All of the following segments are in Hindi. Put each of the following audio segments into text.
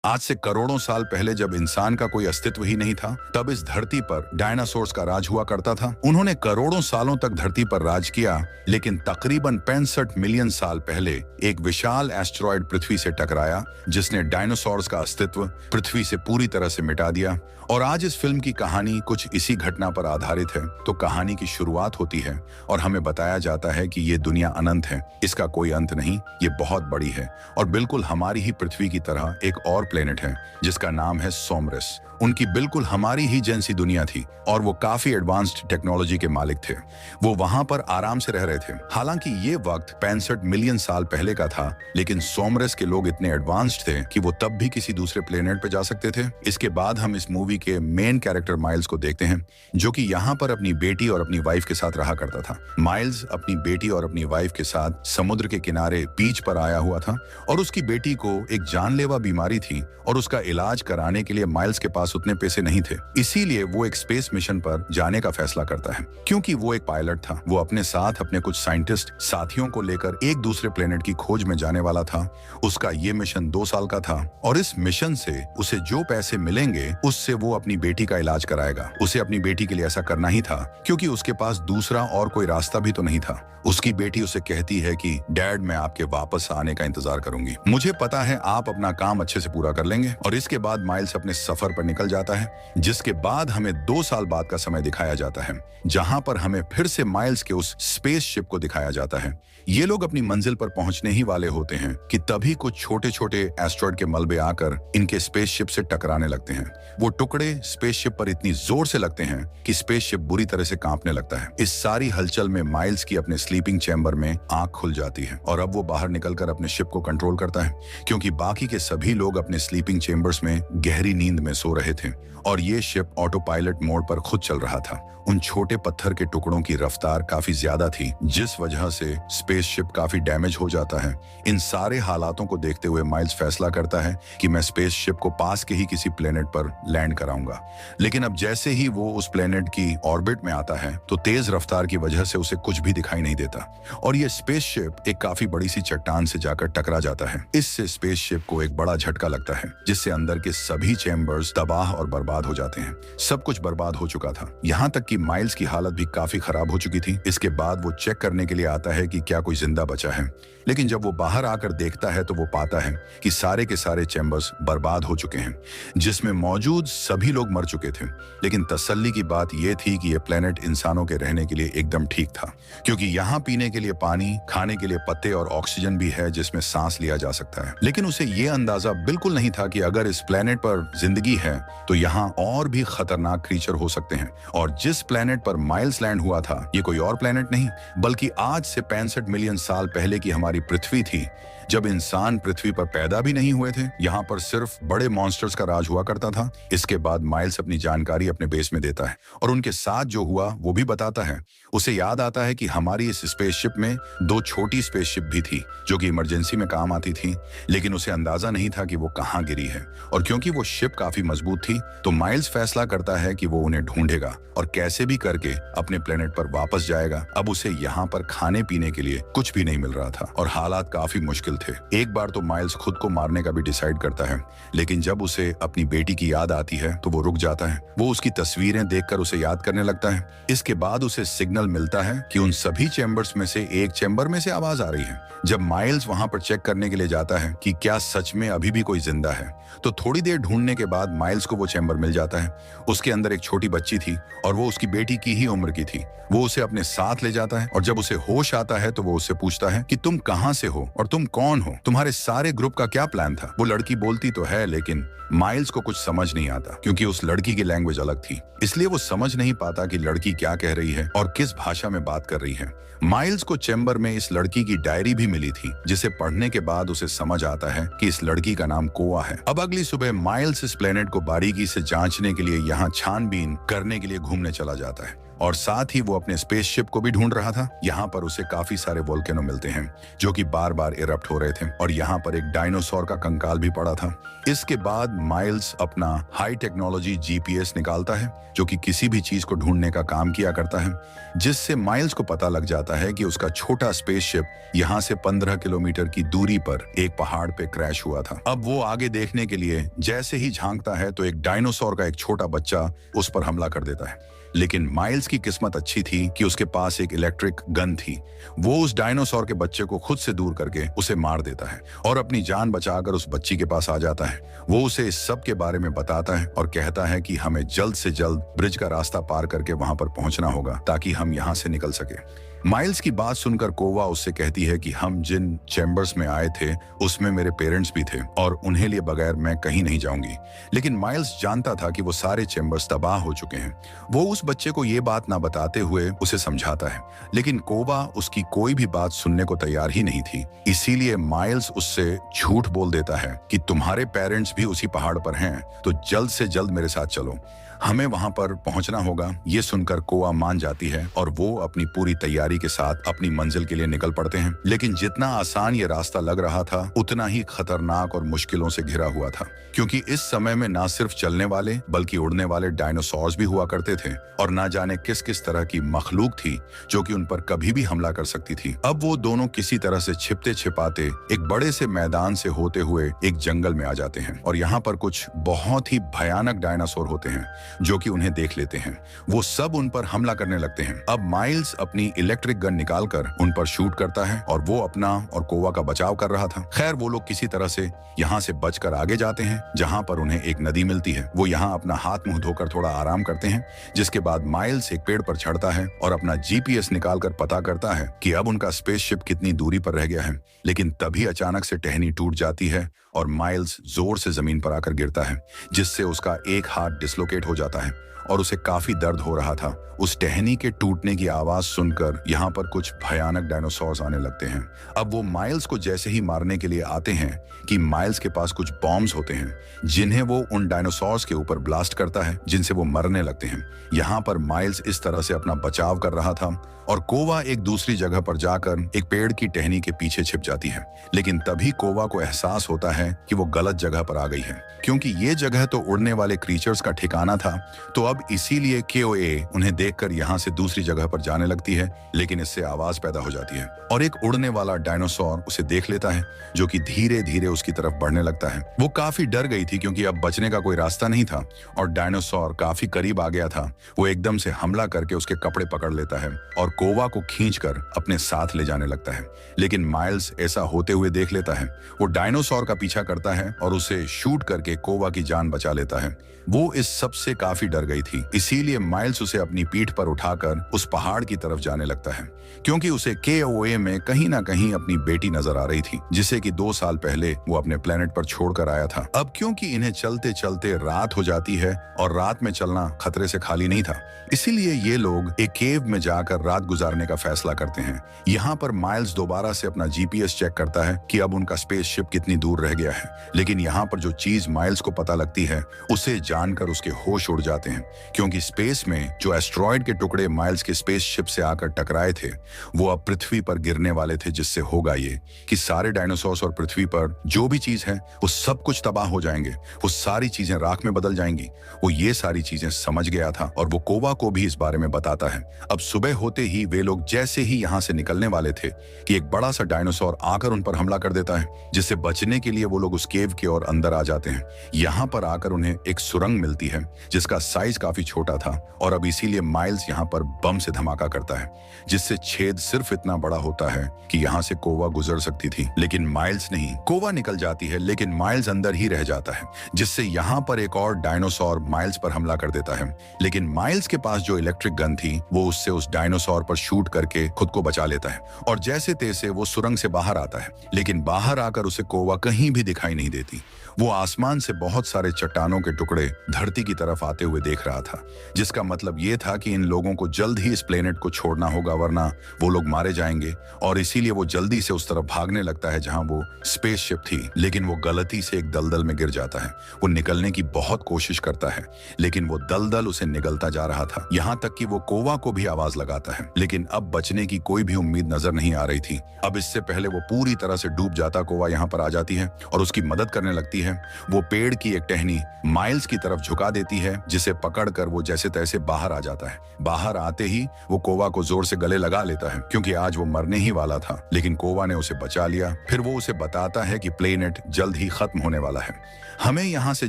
आज से करोड़ों साल पहले जब इंसान का कोई अस्तित्व ही नहीं था, तब इस धरती पर डायनासोर्स का राज हुआ करता था। उन्होंने करोड़ों सालों तक धरती पर राज किया, लेकिन तकरीबन 65 मिलियन साल पहले एक विशाल एस्टेरॉयड पृथ्वी से टकराया, जिसने डायनासोर्स का अस्तित्व पृथ्वी से पूरी तरह से मिटा दिया। और आज इस फिल्म की कहानी कुछ इसी घटना पर आधारित है। तो कहानी की शुरुआत होती है और हमें बताया जाता है कि ये दुनिया अनंत है, इसका कोई अंत नहीं, ये बहुत बड़ी है और बिल्कुल हमारी ही पृथ्वी की तरह एक और प्लेनेट है जिसका नाम है सोमरस। उनकी बिल्कुल हमारी ही जैसी दुनिया थी और वो काफी एडवांस्ड टेक्नोलॉजी के मालिक थे। वो वहां पर आराम से रह रहे थे। हालांकि ये वक्त 65 मिलियन साल पहले का था, लेकिन सोमरस के लोग इतने एडवांस्ड थे कि वो तब भी किसी दूसरे प्लेनेट पे जा सकते थे। इसके बाद हम इस मूवी के मेन कैरेक्टर माइल्स को देखते हैं, जो कि यहाँ पर अपनी बेटी और अपनी वाइफ के साथ रहा करता था। माइल्स अपनी बेटी और अपनी वाइफ के साथ समुद्र के किनारे बीच पर आया हुआ था और उसकी बेटी को एक जानलेवा बीमारी थी और उसका इलाज कराने के लिए माइल्स के पास उतने पैसे नहीं थे। इसीलिए वो एक स्पेस मिशन पर जाने का फैसला करता है। क्योंकि वो एक पायलट था, वो अपने साथ अपने कुछ साइंटिस्ट साथियों को लेकर एक दूसरे प्लेनेट की खोज में जाने वाला था। उसका ये मिशन 2 साल का था और इस मिशन से उसे जो पैसे मिलेंगे उससे वो अपनी बेटी का इलाज कराएगा। उसे अपनी बेटी के लिए ऐसा करना ही था, क्योंकि उसके पास दूसरा और कोई रास्ता भी तो नहीं था। उसकी बेटी उसे कहती है कि डैड, मैं आपके वापस आने का इंतजार करूंगी, मुझे पता है आप अपना काम अच्छे से पूरा कर लेंगे। और इसके बाद माइल्स अपने सफर पर निकल जाता है, जिसके बाद हमें 2 साल बाद का समय दिखाया जाता है, जहां पर हमें फिर से माइल्स के उस स्पेस शिप को दिखाया जाता है। ये लोग अपनी मंजिल पर पहुंचने ही वाले होते हैं कि तभी कुछ छोटे छोटे एस्ट्रॉयड के मलबे आकर इनके स्पेस शिप से टकराने लगते हैं। वो टुकड़े स्पेस शिप पर इतनी जोर से लगते हैं कि स्पेस शिप बुरी तरह से कांपने लगता है। इस सारी हलचल में माइल्स की अपने स्लीपिंग चैम्बर में आंख खुल जाती है और अब वो बाहर निकलकर अपने शिप को कंट्रोल करता है, क्योंकि बाकी के सभी लोग अपने स्लीपिंग चेम्बर्स में गहरी नींद में सो रहे थे और ये शिप ऑटो पायलट मोड पर खुद चल रहा था। उन छोटे पत्थर के टुकड़ों की रफ्तार काफी ज्यादा थी, जिस वजह से स्पेस शिप काफी डैमेज हो जाता है। इन सारे हालातों को देखते हुए माइल्स फैसला करता है कि मैं स्पेस शिप को पास के ही किसी प्लेनेट पर लैंड कराऊंगा। लेकिन अब जैसे ही वो उस प्लेनेट की ऑर्बिट में आता है तो तेज रफ्तार की वजह से उसे कुछ भी दिखाई नहीं देता और ये स्पेस शिप एक काफी बड़ी सी चट्टान से जाकर टकरा जाता है। इससे स्पेस शिप को एक बड़ा झटका लगता है, जिससे अंदर के सभी चैम्बर्स तबाह और बर्बाद हो जाते हैं। सब कुछ बर्बाद हो चुका था, यहाँ तक कि माइल्स की हालत भी काफी खराब हो चुकी थी। इसके बाद वो चेक करने के लिए आता है कि क्या कोई जिंदा बचा है, लेकिन जब वो बाहर आकर देखता है तो वो पाता है कि सारे के सारे चैम्बर्स बर्बाद हो चुके हैं, जिसमें मौजूद सभी लोग मर चुके थे। लेकिन तसल्ली की बात यह थी कि यह प्लेनेट इंसानों के रहने के लिए एकदम ठीक था, क्योंकि यहाँ पीने के लिए पानी, खाने के लिए पत्ते और ऑक्सीजन भी है जिसमें सांस लिया जा सकता है। लेकिन उसे ये अंदाजा बिल्कुल नहीं था कि अगर इस प्लेनेट पर जिंदगी है तो यहाँ और भी खतरनाक क्रीचर हो सकते हैं। और जिस प्लेनेट पर माइल्स लैंड हुआ था, ये कोई और प्लेनेट नहीं बल्कि आज से 65 मिलियन साल पहले की हमारी पृथ्वी थी, जब इंसान पृथ्वी पर पैदा भी नहीं हुए थे। यहाँ पर सिर्फ बड़े मॉन्स्टर्स का राज हुआ करता था। इसके बाद माइल्स अपनी जानकारी अपने बेस में देता है और उनके साथ जो हुआ वो भी बताता है। उसे याद आता है कि हमारी इस स्पेसशिप में 2 छोटी स्पेसशिप भी थी जो कि इमरजेंसी में काम आती थी, लेकिन उसे अंदाजा नहीं था कि वो कहाँ गिरी है। और क्योंकि वो शिप काफी मजबूत थी तो माइल्स फैसला करता है कि वो उन्हें ढूंढेगा और कैसे भी करके अपने प्लेनेट पर वापस जाएगा। अब उसे यहाँ पर खाने पीने के लिए कुछ भी नहीं मिल रहा था और हालात काफी मुश्किल थे। एक बार तो माइल्स खुद को मारने का भी डिसाइड करता है, लेकिन जब उसे अपनी बेटी की याद आती है तो वो रुक जाता है। वो उसकी तस्वीरें देखकर उसे याद करने लगता है। इसके बाद उसे सिग्नल मिलता है कि उन सभी चैम्बर्स में से एक चैम्बर में से आवाज आ रही है। जब माइल्स वहां पर चेक करने के लिए जाता है कि क्या सच में अभी भी कोई जिंदा है, तो थोड़ी देर ढूंढने के बाद माइल्स को वो चैम्बर मिल जाता है। उसके अंदर एक छोटी बच्ची थी और वो उसकी बेटी की ही उम्र की थी। वो उसे अपने साथ ले जाता है और जब उसे होश आता है तो वो उससे पूछता है कि तुम कहां से हो और तुम कौन हो, तुम्हारे सारे ग्रुप का क्या प्लान था। वो लड़की बोलती तो है, लेकिन माइल्स को कुछ समझ नहीं आता, क्योंकि उस लड़की की लैंग्वेज अलग थी। इसलिए वो समझ नहीं पाता कि लड़की क्या कह रही है और किस भाषा में बात कर रही है। माइल्स को चैम्बर में इस लड़की की डायरी भी मिली थी, जिसे पढ़ने के बाद उसे समझ आता है कि इस लड़की का नाम कोआ है। अब अगली सुबह माइल्स इस प्लेनेट को बारीकी से जांचने के लिए यहाँ छानबीन करने के लिए घूमने चला जाता है। और साथ ही वो अपने स्पेसशिप को भी ढूंढ रहा था। यहाँ पर उसे काफी सारे वोल्केनो मिलते हैं जो कि बार बार इरप्ट हो रहे थे और यहाँ पर एक डायनासोर का कंकाल भी पड़ा था। इसके बाद माइल्स अपना हाई टेक्नोलॉजी जीपीएस निकालता है जो कि किसी भी चीज को ढूंढने का काम किया करता है, जिससे माइल्स को पता लग जाता है कि उसका छोटा स्पेसशिप यहाँ से 15 किलोमीटर की दूरी पर एक पहाड़ पे क्रैश हुआ था। अब वो आगे देखने के लिए जैसे ही झांकता है तो एक डायनासोर का एक छोटा बच्चा उस पर हमला कर देता है। लेकिन माइल्स की किस्मत अच्छी थी कि उसके पास एक इलेक्ट्रिक गन थी। वो उस डायनासोर के बच्चे को खुद से दूर करके उसे मार देता है और अपनी जान बचाकर उस बच्ची के पास आ जाता है। वो उसे इस सब के बारे में बताता है और कहता है कि हमें जल्द से जल्द ब्रिज का रास्ता पार करके वहां पर पहुंचना होगा ताकि हम यहाँ से निकल सके। माइल्स की बात सुनकर कोवा उससे कहती है कि हम जिन चैम्बर्स में आए थे उसमें मेरे पेरेंट्स भी थे और उन्हें लिए बगैर मैं कहीं नहीं जाऊंगी। लेकिन माइल्स जानता था कि वो सारे चैम्बर्स तबाह हो चुके हैं। वो उस बच्चे को ये बात ना बताते हुए उसे समझाता है, लेकिन कोवा उसकी कोई भी बात सुनने को तैयार ही नहीं थी। इसीलिए माइल्स उससे झूठ बोल देता है कि तुम्हारे पेरेंट्स भी उसी पहाड़ पर हैं, तो जल्द से जल्द मेरे साथ चलो, हमें वहां पर पहुंचना होगा। ये सुनकर कोवा मान जाती है और वो अपनी पूरी तैयारी के साथ अपनी मंजिल के लिए निकल पड़ते हैं। लेकिन जितना आसान ये रास्ता लग रहा था उतना ही खतरनाक और मुश्किलों से घिरा हुआ था, क्योंकि इस समय में ना सिर्फ चलने वाले बल्कि उड़ने वाले डायनासोर्स भी हुआ करते थे और ना जाने किस किस तरह की मखलूक थी जो कि उन पर कभी भी हमला कर सकती थी। अब वो दोनों किसी तरह से छिपते छिपाते एक बड़े से मैदान से होते हुए एक जंगल में आ जाते हैं और यहाँ पर कुछ बहुत ही भयानक डायनासोर होते हैं जो कि उन्हें देख लेते हैं। वो सब उन पर हमला करने लगते हैं। अब माइल्स अपनी इलेक्ट्रिक गन निकालकर उन पर शूट करता है और वो अपना और कोवा का बचाव कर रहा था। खैर वो लोग किसी तरह से यहाँ से बचकर आगे जाते हैं जहाँ पर उन्हें एक नदी मिलती है। वो यहाँ अपना हाथ मुंह धोकर थोड़ा आराम करते हैं, जिसके बाद माइल्स एक पेड़ पर चढ़ता है और अपना जीपीएस निकालकर पता करता है कि अब उनका स्पेसशिप कितनी दूरी पर रह गया है। लेकिन तभी अचानक से टहनी टूट जाती है और माइल्स जोर से जमीन पर आकर गिरता है, जिससे उसका एक हाथ डिसलोकेट हो जाता है और उसे काफी दर्द हो रहा था। उस टहनी के टूटने की आवाज सुनकर यहाँ पर कुछ भयानक डायनासोर्स आने लगते हैं। अब वो माइल्स को जैसे ही मारने के लिए आते हैं कि माइल्स के पास कुछ बॉम्ब्स होते हैं जिन्हें वो उन डायनासोर्स के ऊपर ब्लास्ट करता है, जिनसे वो मरने लगते हैं। यहाँ पर माइल्स इस तरह से अपना बचाव कर रहा था और कोवा एक दूसरी जगह पर जाकर एक पेड़ की टहनी के पीछे छिप जाती है। लेकिन तभी कोवा को एहसास होता है कि वो गलत जगह पर आ गई है, क्योंकि ये जगह तो उड़ने वाले क्रीचर्स का ठिकाना था। तो अब इसीलिए केओए उन्हें देखकर यहाँ से दूसरी जगह पर जाने लगती है, लेकिन इससे आवाज पैदा हो जाती है और एक उड़ने वाला डायनासोर उसे देख लेता है जो कि धीरे धीरे उसकी तरफ बढ़ने लगता है। वो काफी डर गई थी क्योंकि अब बचने का कोई रास्ता नहीं था और डायनासोर काफी करीब आ गया था। वो एकदम से हमला करके उसके कपड़े पकड़ लेता है और कोवा को खींचकर अपने साथ ले जाने लगता है। लेकिन माइल्स ऐसा होते हुए देख लेता है। वो डायनासोर का पीछा करता है और उसे शूट करके कोवा की जान बचा लेता है। वो इस सब से काफी डर गई थी, इसीलिए माइल्स उसे अपनी पीठ पर उठाकर उस पहाड़ की तरफ जाने लगता है, क्योंकि उसे केओए में कहीं ना कहीं अपनी बेटी नजर आ रही थी, जिसे कि 2 साल पहले वो अपने प्लेनेट पर छोड़कर आया था। अब क्योंकि इन्हें चलते चलते रात हो जाती है और रात में चलना खतरे से खाली नहीं था, इसीलिए ये लोग एक केव में जाकर रात गुजारने का फैसला करते हैं। यहाँ पर माइल्स दोबारा से अपना जीपीएस चेक करता है कि अब उनका स्पेसशिप कितनी दूर रह गया है। लेकिन यहाँ पर जो चीज माइल्स को पता लगती है उसे जानकर उसके होश उड़ जाते हैं, क्योंकि स्पेस में जो एस्ट्रॉयड के टुकड़े माइल्स के स्पेसशिप से आकर टकराए थे वो अब पृथ्वी पर गिरने वाले थे, जिससे होगा ये कि सारे डायनासोर्स और पृथ्वी पर जो भी चीज है वो सब कुछ तबाह हो जाएंगे। वो सारी चीजें राख में बदल जाएंगी। वो ये सारी चीजें समझ गया था और वो कोवा को भी इस बारे में बताता है। अब सुबह होते ही वे लोग जैसे ही यहाँ से निकलने वाले थे कि एक बड़ा सा डायनासोर आकर उन पर हमला कर देता है, जिससे बचने के लिए वो लोग उस केव के और अंदर आ जाते हैं। यहाँ पर आकर उन्हें एक सुरंग मिलती है जिसका साइज काफी छोटा था और अब इसीलिए माइल्स यहाँ पर बम से धमाका करता है, जिससे छेद सिर्फ इतना बड़ा होता है कि यहाँ से कोवा गुजर सकती थी। लेकिन माइल्स नहीं, कोवा निकल जाती है लेकिन माइल्स अंदर ही रह जाता है, जिससे यहाँ पर एक और डायनासोर माइल्स पर हमला कर देता है। लेकिन माइल्स के पास जो इलेक्ट्रिक गन थी वो उससे उस डायनासोर पर शूट करके खुद को बचा लेता है और जैसे तैसे वो सुरंग से बाहर आता है। लेकिन बाहर आकर उसे कोवा कहीं भी दिखाई नहीं देती। वो आसमान से बहुत सारे चट्टानों के टुकड़े धरती की तरफ आते हुए देख रहा था, जिसका मतलब ये था कि इन लोगों को जल्द ही इस प्लेनेट को छोड़ना होगा, वरना वो लोग मारे जाएंगे। और इसीलिए वो जल्दी से उस तरफ भागने लगता है जहां वो स्पेसशिप थी, लेकिन वो गलती से एक दलदल में गिर जाता है। वो निकलने की बहुत कोशिश करता है, लेकिन वो दलदल उसे निगलता जा रहा था, यहाँ तक कि वो कोवा को भी आवाज लगाता है, लेकिन अब बचने की कोई भी उम्मीद नजर नहीं आ रही थी। अब इससे पहले वो पूरी तरह से डूब जाता कोवा यहाँ पर आ जाती है और उसकी मदद करने लगती है। वो पेड़ की एक टहनी माइल्स की तरफ झुका देती है, जिसे पकड़कर वो जैसे तैसे बाहर आ जाता है। बाहर आते ही वो कोवा को जोर से गले लगा लेता है, क्योंकि आज वो मरने ही वाला था, लेकिन कोवा ने उसे बचा लिया। फिर वो उसे बताता है कि प्लेनेट जल्द ही खत्म होने वाला है, हमें यहाँ से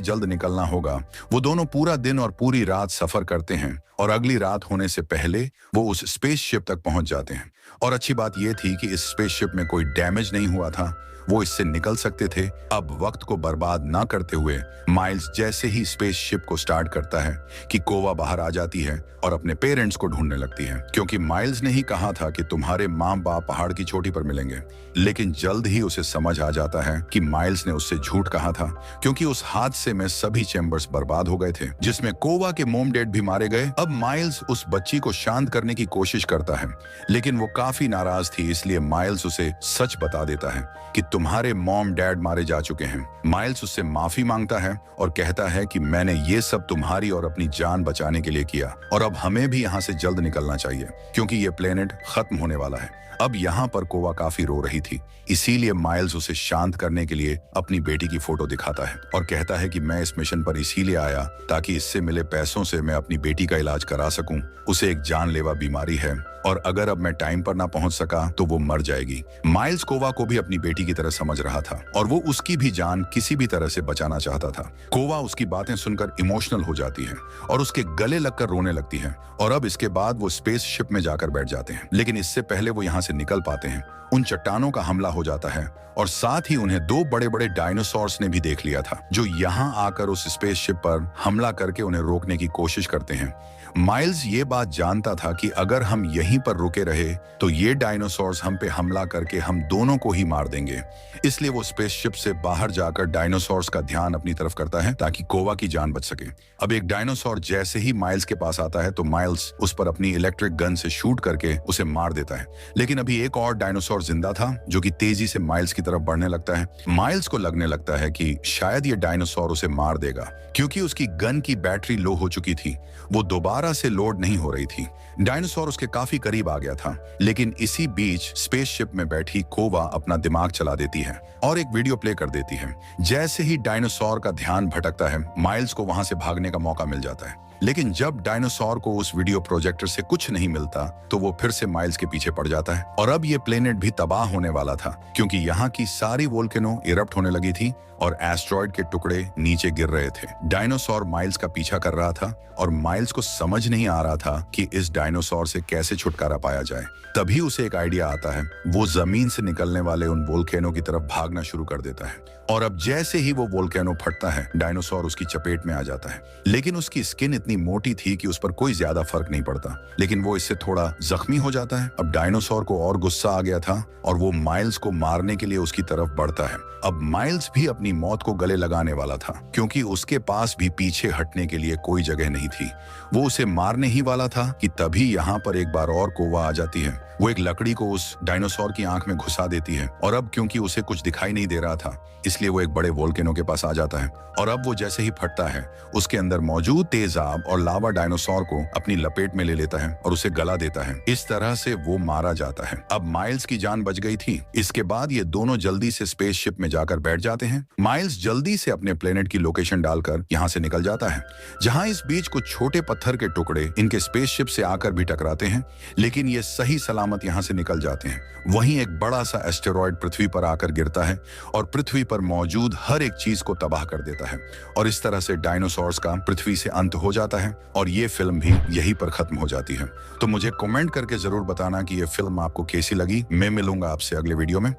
जल्द निकलना होगा। वो दोनों पूरा दिन और पूरी रात सफर करते हैं और अगली रात होने से पहले वो उस स्पेसशिप तक पहुंच जाते हैं। और अच्छी बात यह थी कि इस स्पेसशिप में कोई डैमेज नहीं हुआ था, वो इससे निकल सकते थे। अब वक्त को बर्बाद ना करते हुए माइल्स जैसे ही स्पेसशिप को स्टार्ट करता है कि कोवा बाहर आ जाती है और अपने पेरेंट्स को ढूंढने लगती है, क्योंकि माइल्स ने ही कहा था कि तुम्हारे माँ बाप पहाड़ की चोटी पर मिलेंगे। लेकिन जल्द ही उसे समझ आ जाता है कि माइल्स ने उससे झूठ कहा था, क्योंकि उस हादसे में सभी चैम्बर्स बर्बाद हो गए थे, जिसमें कोवा के मॉम डैड भी मारे गए। अब माइल्स उस बच्ची को शांत करने की कोशिश करता है, लेकिन वो काफी नाराज थी, इसलिए माइल्स उसे सच बता देता है कि तुम्हारे मॉम डैड मारे जा चुके हैं। माइल्स उससे माफी मांगता है और कहता है कि मैंने ये सब तुम्हारी और अपनी जान बचाने के लिए किया, और अब हमें भी यहाँ से जल्द निकलना चाहिए, क्योंकि ये प्लेनेट खत्म होने वाला है। अब यहाँ पर कोवा काफी रो रही थी, इसीलिए माइल्स उसे शांत करने के लिए अपनी बेटी की फोटो दिखाता है और कहता है कि मैं इस मिशन पर इसीलिए आया ताकि इससे मिले पैसों से मैं अपनी बेटी का इलाज करा सकूं। उसे एक जानलेवा बीमारी है और अगर अब मैं टाइम पर ना पहुंच सका तो वो मर जाएगी। माइल्स कोवा को भी अपनी बेटी की तरह समझ रहा था और वो उसकी भी जान किसी भी तरह से बचाना चाहता था। कोवा उसकी बातें सुनकर इमोशनल हो जाती है और उसके गले लगकर रोने लगती है, और अब इसके बाद वो स्पेसशिप में जाकर बैठ जाते हैं। लेकिन इससे पहले वो यहाँ से निकल पाते हैं, उन चट्टानों का हमला हो जाता है और साथ ही उन्हें दो बड़े बड़े डायनासोर्स ने भी देख लिया था, जो यहाँ आकर उस स्पेसशिप पर हमला करके उन्हें रोकने की कोशिश करते हैं। माइल्स ये बात जानता था कि अगर हम यहीं पर रुके रहे तो ये डायनासोर्स हम पे हमला करके हम दोनों को ही मार देंगे। इसलिए वो स्पेसशिप से बाहर जाकर डायनासोर्स का ध्यान अपनी तरफ करता है ताकि कोवा की जान बच सके। अब एक डायनासोर जैसे ही माइल्स के पास आता है तो माइल्स उस पर अपनी इलेक्ट्रिक गन से शूट करके उसे मार देता है, लेकिन अभी एक और डायनासोर जिंदा था जो कि तेजी से माइल्स की तरफ बढ़ने लगता है। माइल्स को लगने लगता है कि शायद ये डायनासोर उसे मार देगा, क्योंकि उसकी गन की बैटरी लो हो चुकी थी, वो दोबारा से लोड नहीं हो रही थी। डायनासोर उसके काफी करीब आ गया था, लेकिन इसी बीच स्पेसशिप में बैठी कोवा अपना दिमाग चला देती है और एक वीडियो प्ले कर देती है। जैसे ही डायनासोर का ध्यान भटकता है, माइल्स को वहां से भागने का मौका मिल जाता है, लेकिन जब डायनासोर को उस वीडियो प्रोजेक्टर से कुछ नहीं मिलता तो वो फिर से माइल्स के पीछे पड़ जाता है। और अब ये प्लेनेट भी तबाह होने वाला था, क्योंकि यहाँ की सारी वोल्केनो इरप्ट होने लगी थी और एस्ट्रॉइड के टुकड़े नीचे गिर रहे थे। डायनासोर माइल्स का पीछा कर रहा था और माइल्स को समझ नहीं आ रहा था कि इस डायनासोर से कैसे छुटकारा पाया जाए। तभी उसे एक आइडिया आता है, वो जमीन से निकलने वाले उन वोल्केनो की तरफ भागना शुरू कर देता है, और अब जैसे ही वो वोल्केनो फटता है, डायनासोर उसकी चपेट में आ जाता है। लेकिन उसकी स्किन इतनी मोटी थी कि उस पर कोई ज्यादा फर्क नहीं पड़ता, लेकिन वो इससे थोड़ा जख्मी हो जाता है। अब डायनासोर को और गुस्सा आ गया था और वो माइल्स को मारने के लिए उसकी तरफ बढ़ता है। अब माइल्स भी अपनी मौत को गले लगाने वाला था, क्योंकि उसके पास भी पीछे हटने के लिए कोई जगह नहीं थी। वो उसे मारने ही वाला था कि तभी यहाँ पर एक बार और कोवा आ जाती है। वो एक लकड़ी को उस डायनासोर की आंख में घुसा देती है, और अब क्योंकि उसे कुछ दिखाई नहीं दे रहा था, इसलिए वो एक बड़े वोल्केनो के पास आ जाता है। और अब वो जैसे ही फटता है, उसके अंदर मौजूद तेजाब और लावा डायनासोर को अपनी लपेट में ले लेता है और उसे गला देता है। इस तरह से वो मारा जाता है। अब माइल्स की जान बच गई थी। इसके बाद ये दोनों जल्दी से स्पेसशिप में जाकर बैठ जाते हैं। माइल्स जल्दी से अपने प्लेनेट की लोकेशन डालकर यहाँ से निकल जाता है, जहाँ इस बीच कुछ छोटे पत्थर के टुकड़े इनके स्पेसशिप से आकर भी टकराते हैं, लेकिन ये सही सलामत यहाँ से निकल जाते हैं। वहीं एक बड़ा सा एस्टेरॉयड पृथ्वी पर आकर गिरता है और पृथ्वी पर मौजूद हर एक चीज को तबाह कर देता है, और इस तरह से डायनासोर्स का पृथ्वी से अंत हो जाता है और ये फिल्म भी यहीं पर खत्म हो जाती है। तो मुझे कमेंट करके जरूर बताना कि ये फिल्म आपको कैसी लगी। मैं मिलूंगा आपसे अगले वीडियो में।